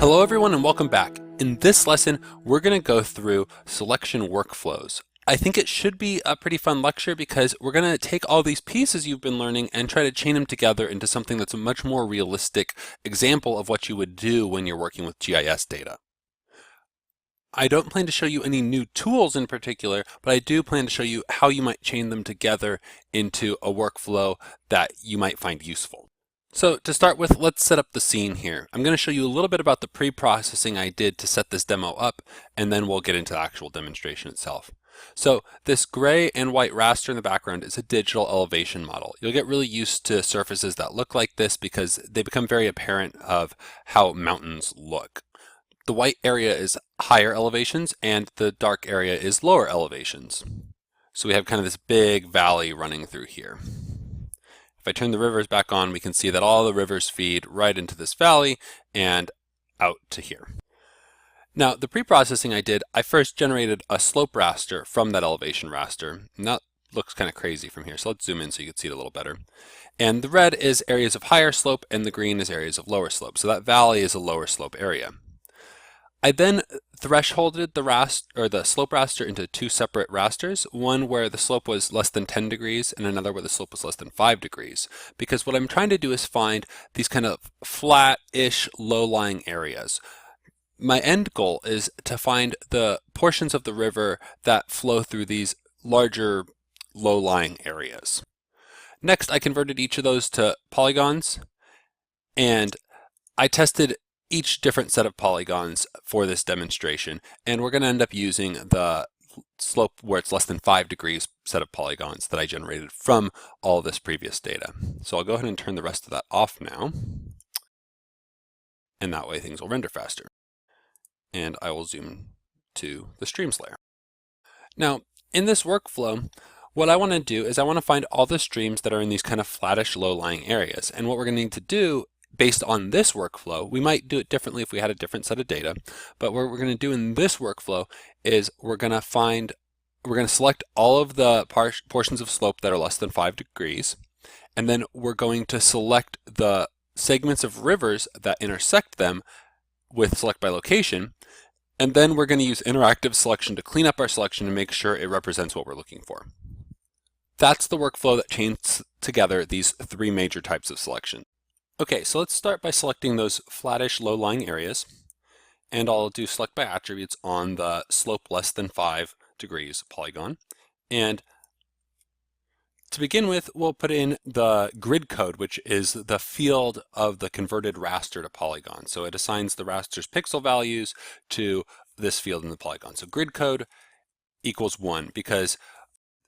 Hello everyone and welcome back. In this lesson, we're going to go through selection workflows. I think it should be a pretty fun lecture because we're going to take all these pieces you've been learning and try to chain them together into something that's a much more realistic example of what you would do when you're working with GIS data. I don't plan to show you any new tools in particular, but I do plan to show you how you might chain them together into a workflow that you might find useful. So to start with, let's set up the scene here. I'm going to show you a little bit about the pre-processing I did to set this demo up, and then we'll get into the actual demonstration itself. So this gray and white raster in the background is a digital elevation model. You'll get really used to surfaces that look like this because they become very apparent of how mountains look. The white area is higher elevations and the dark area is lower elevations. So we have kind of this big valley running through here. If I turn the rivers back on, we can see that all the rivers feed right into this valley and out to here. Now, the pre-processing I did, I first generated a slope raster from that elevation raster. And that looks kind of crazy from here, so let's zoom in so you can see it a little better. And the red is areas of higher slope and the green is areas of lower slope. So that valley is a lower slope area. I then thresholded the slope raster into two separate rasters, one where the slope was less than 10 degrees and another where the slope was less than 5 degrees. Because what I'm trying to do is find these kind of flat-ish low-lying areas. My end goal is to find the portions of the river that flow through these larger low-lying areas. Next, I converted each of those to polygons, and I tested each different set of polygons for this demonstration, and we're going to end up using the slope where it's less than 5 degrees set of polygons that I generated from all this previous data. So I'll go ahead and turn the rest of that off now, and that way things will render faster. And I will zoom to the streams layer. Now, in this workflow, what I want to do is I want to find all the streams that are in these kind of flattish low-lying areas, and what we're going to need to do based on this workflow, we might do it differently if we had a different set of data, but what we're going to do in this workflow is we're going to select all of the portions of slope that are less than 5 degrees, and then we're going to select the segments of rivers that intersect them with select by location, and then we're going to use interactive selection to clean up our selection and make sure it represents what we're looking for. That's the workflow that chains together these three major types of selection. Okay, so let's start by selecting those flattish low-lying areas, and I'll do select by attributes on the slope less than 5 degrees polygon. And to begin with, we'll put in the grid code, which is the field of the converted raster to polygon. So it assigns the raster's pixel values to this field in the polygon. So grid code equals 1, because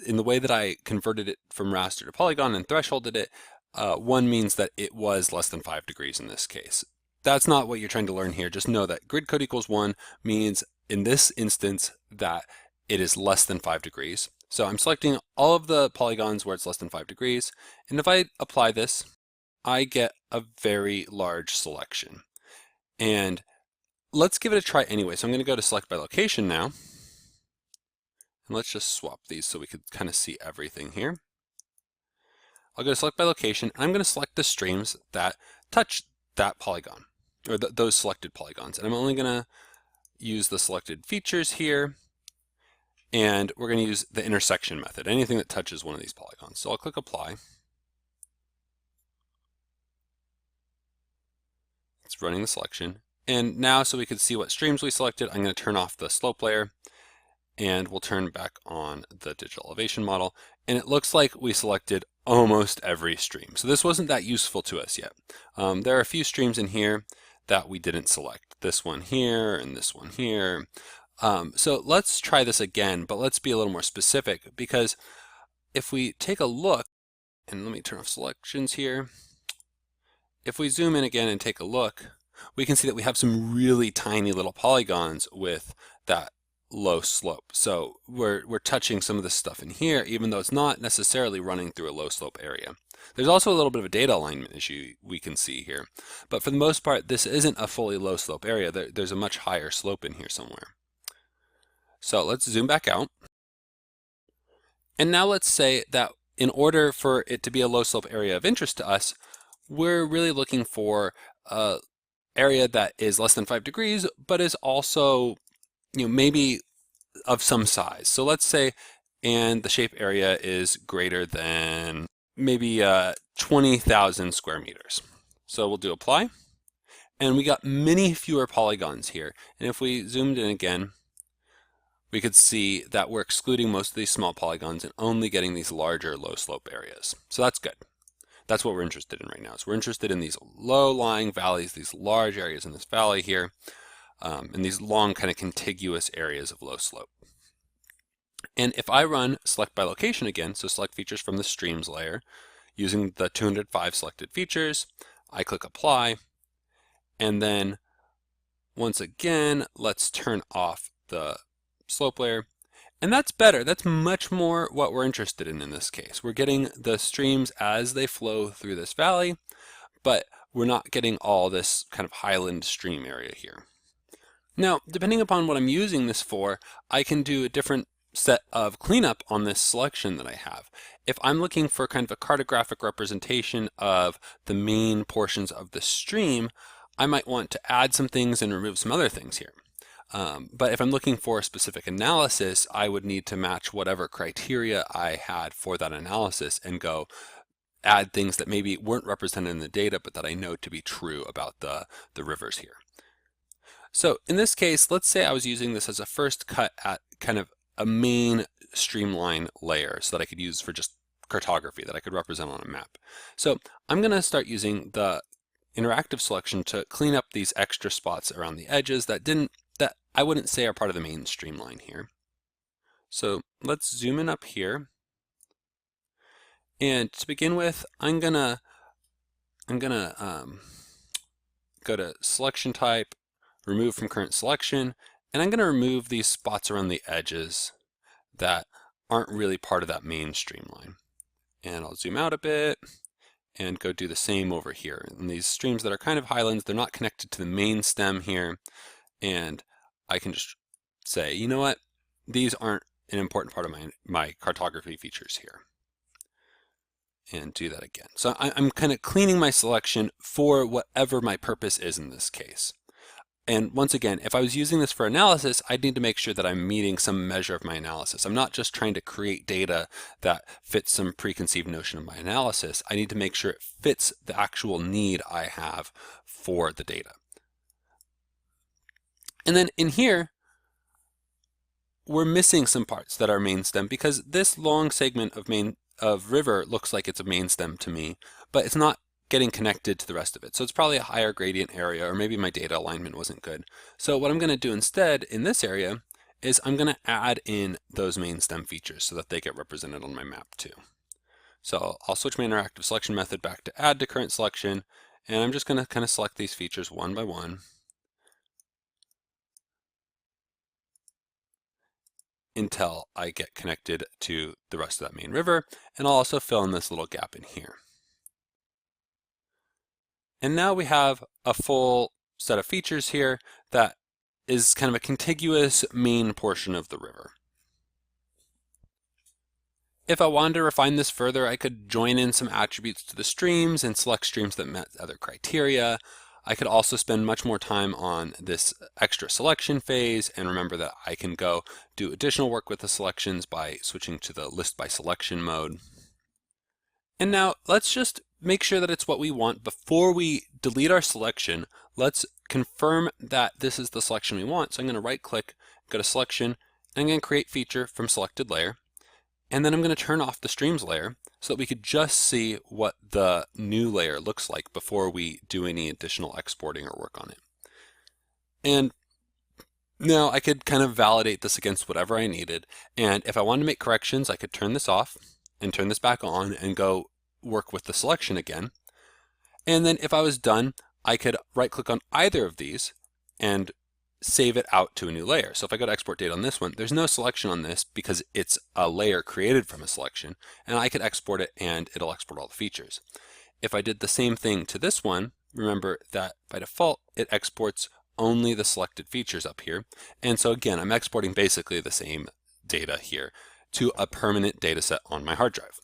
in the way that I converted it from raster to polygon and thresholded it, 1 means that it was less than 5 degrees in this case. That's not what you're trying to learn here. Just know that grid code equals 1 means in this instance that it is less than 5 degrees. So I'm selecting all of the polygons where it's less than 5 degrees. And if I apply this, I get a very large selection. And let's give it a try anyway. So I'm going to go to select by location now. And let's just swap these so we could kind of see everything here. I'll go to select by location, and I'm going to select the streams that touch that polygon, or those selected polygons. And I'm only going to use the selected features here, and we're going to use the intersection method, anything that touches one of these polygons. So I'll click apply. It's running the selection. And now, so we can see what streams we selected, I'm going to turn off the slope layer, and we'll turn back on the digital elevation model. And it looks like we selected almost every stream. So this wasn't that useful to us yet. There are a few streams in here that we didn't select. This one here and this one here. So let's try this again, but let's be a little more specific, because if we take a look, and let me turn off selections here. If we zoom in again and take a look, we can see that we have some really tiny little polygons with that low slope. So we're touching some of this stuff in here, even though it's not necessarily running through a low slope area. There's also a little bit of a data alignment issue we can see here. But for the most part, this isn't a fully low slope area. There's a much higher slope in here somewhere. So let's zoom back out. And now let's say that in order for it to be a low slope area of interest to us, we're really looking for area that is less than 5 degrees, but is also, maybe of some size. So let's say, and the shape area is greater than maybe 20,000 square meters. So we'll do apply, and we got many fewer polygons here. And if we zoomed in again, we could see that we're excluding most of these small polygons and only getting these larger low slope areas. So that's good. That's what we're interested in right now. So we're interested in these low-lying valleys, these large areas in this valley here, and these long kind of contiguous areas of low slope. And if I run select by location again, so select features from the streams layer, using the 205 selected features, I click apply, and then once again, let's turn off the slope layer. And that's better. That's much more what we're interested in this case. We're getting the streams as they flow through this valley, but we're not getting all this kind of highland stream area here. Now, depending upon what I'm using this for, I can do a different set of cleanup on this selection that I have. If I'm looking for kind of a cartographic representation of the main portions of the stream, I might want to add some things and remove some other things here. But if I'm looking for a specific analysis, I would need to match whatever criteria I had for that analysis and go add things that maybe weren't represented in the data, but that I know to be true about the rivers here. So in this case, let's say I was using this as a first cut at kind of a main streamline layer so that I could use for just cartography that I could represent on a map. So I'm going to start using the interactive selection to clean up these extra spots around the edges that I wouldn't say are part of the main streamline here. So let's zoom in up here. And to begin with, I'm gonna go to selection type, remove from current selection, and I'm gonna remove these spots around the edges that aren't really part of that main streamline. And I'll zoom out a bit and go do the same over here. And these streams that are kind of highlands, they're not connected to the main stem here. And I can just say, you know what, these aren't an important part of my cartography features here. And do that again. So I'm kind of cleaning my selection for whatever my purpose is in this case. And once again, if I was using this for analysis, I'd need to make sure that I'm meeting some measure of my analysis. I'm not just trying to create data that fits some preconceived notion of my analysis. I need to make sure it fits the actual need I have for the data. And then in here, we're missing some parts that are main stem because this long segment of river looks like it's a main stem to me, but it's not getting connected to the rest of it. So it's probably a higher gradient area, or maybe my data alignment wasn't good. So what I'm going to do instead in this area is I'm going to add in those main stem features so that they get represented on my map too. So I'll switch my interactive selection method back to add to current selection, and I'm just going to kind of select these features one by one until I get connected to the rest of that main river, and I'll also fill in this little gap in here. And now we have a full set of features here that is kind of a contiguous main portion of the river. If I wanted to refine this further, I could join in some attributes to the streams and select streams that met other criteria. I could also spend much more time on this extra selection phase, and remember that I can go do additional work with the selections by switching to the list by selection mode. And now let's just make sure that it's what we want. Before we delete our selection, let's confirm that this is the selection we want. So I'm going to right click, go to selection, and I'm going to create feature from selected layer. And then I'm going to turn off the streams layer so that we could just see what the new layer looks like before we do any additional exporting or work on it. And now I could kind of validate this against whatever I needed. And if I wanted to make corrections, I could turn this off and turn this back on and go work with the selection again. And then if I was done, I could right click on either of these and save it out to a new layer. So if I go to export data on this one, there's no selection on this because it's a layer created from a selection, and I could export it and it'll export all the features. If I did the same thing to this one, remember that by default it exports only the selected features up here. And so again, I'm exporting basically the same data here to a permanent data set on my hard drive.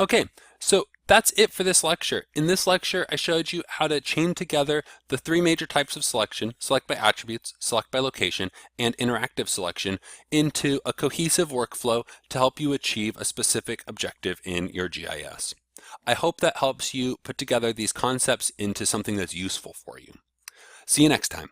Okay, so That's it for this lecture. In this lecture, I showed you how to chain together the three major types of selection: select by attributes, select by location, and interactive selection, into a cohesive workflow to help you achieve a specific objective in your GIS. I hope that helps you put together these concepts into something that's useful for you. See you next time.